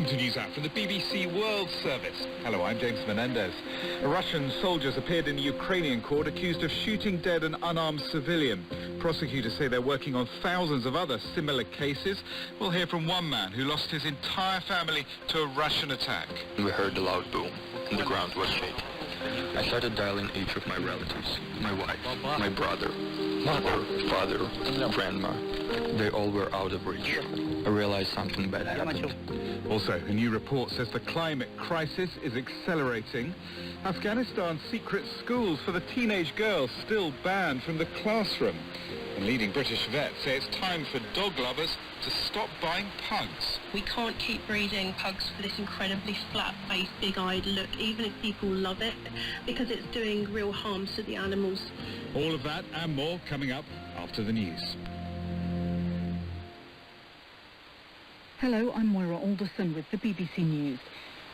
to news out from the BBC World Service. Hello, I'm James Menendez. Russian soldiers appeared in a Ukrainian court accused of shooting dead an unarmed civilian. Prosecutors say they're working on thousands of other similar cases. We'll hear from one man who lost his entire family to a Russian attack. We heard a loud boom, and the ground was shaking. I started dialing each of my relatives, my wife, my brother, mother, father, grandma. They all were out of reach. I realized something bad happened. Also, a new report says the climate crisis is accelerating. Afghanistan's secret schools for the teenage girls still banned from the classroom. And leading British vets say it's time for dog lovers to stop buying pugs. We can't keep breeding pugs for this incredibly flat-faced, big-eyed look, even if people love it, because it's doing real harm to the animals. All of that and more coming up after the news. Hello, I'm Moira Alderson with the BBC News.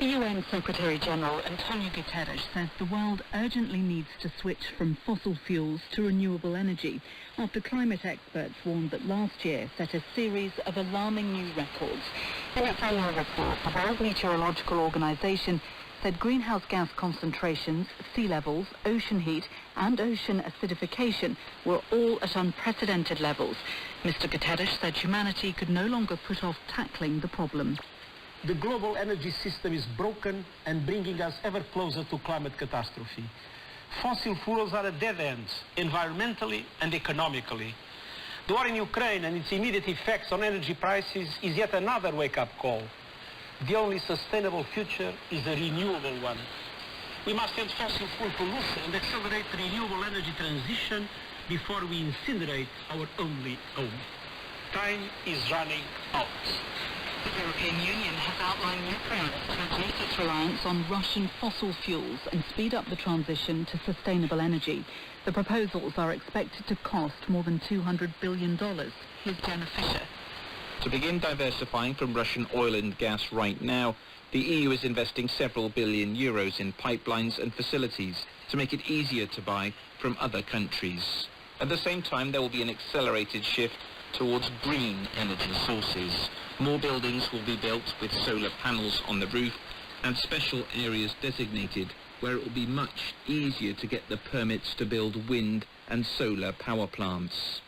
The UN Secretary-General Antonio Guterres says the world urgently needs to switch from fossil fuels to renewable energy after climate experts warned that last year set a series of alarming new records. In its annual report, the World Meteorological Organization said greenhouse gas concentrations, sea levels, ocean heat and ocean acidification were all at unprecedented levels. Mr. Guterres said humanity could no longer put off tackling the problem. The global energy system is broken and bringing us ever closer to climate catastrophe. Fossil fuels are a dead end, environmentally and economically. The war in Ukraine and its immediate effects on energy prices is yet another wake-up call. The only sustainable future is a renewable one. We must end fossil fuel pollution and accelerate the renewable energy transition before we incinerate our only home. Time is running out. The European Union has outlined new plans to reduce its reliance on Russian fossil fuels and speed up the transition to sustainable energy. The proposals are expected to cost more than $200 billion. Here's Jenna Fisher. To begin diversifying from Russian oil and gas right now, the EU is investing several billion euros in pipelines and facilities to make it easier to buy from other countries. At the same time, there will be an accelerated shift towards green energy sources. More buildings will be built with solar panels on the roof and special areas designated where it will be much easier to get the permits to build wind and solar power plants.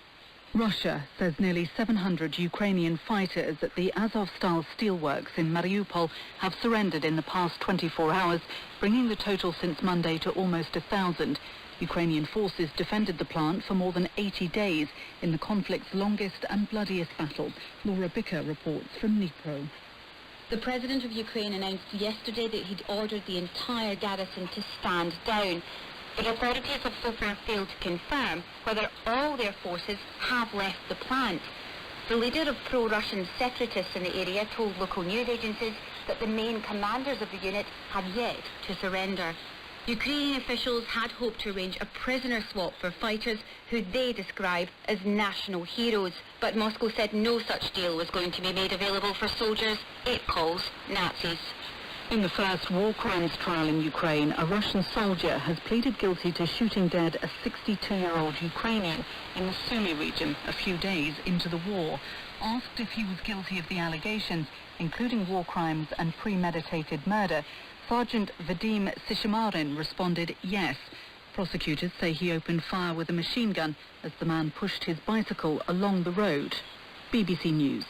Russia says nearly 700 Ukrainian fighters at the Azovstal steelworks in Mariupol have surrendered in the past 24 hours, bringing the total since Monday to almost 1,000. Ukrainian forces defended the plant for more than 80 days in the conflict's longest and bloodiest battle. Laura Bicker reports from Dnipro. The President of Ukraine announced yesterday that he'd ordered the entire garrison to stand down, but authorities have so far failed to confirm whether all their forces have left the plant. The leader of pro-Russian separatists in the area told local news agencies that the main commanders of the unit have yet to surrender. Ukrainian officials had hoped to arrange a prisoner swap for fighters who they describe as national heroes, but Moscow said no such deal was going to be made available for soldiers it calls Nazis. In the first war crimes trial in Ukraine, a Russian soldier has pleaded guilty to shooting dead a 62-year-old Ukrainian in the Sumy region a few days into the war. Asked if he was guilty of the allegations, including war crimes and premeditated murder, Sergeant Vadim Sishimarin responded yes. Prosecutors say he opened fire with a machine gun as the man pushed his bicycle along the road. BBC News.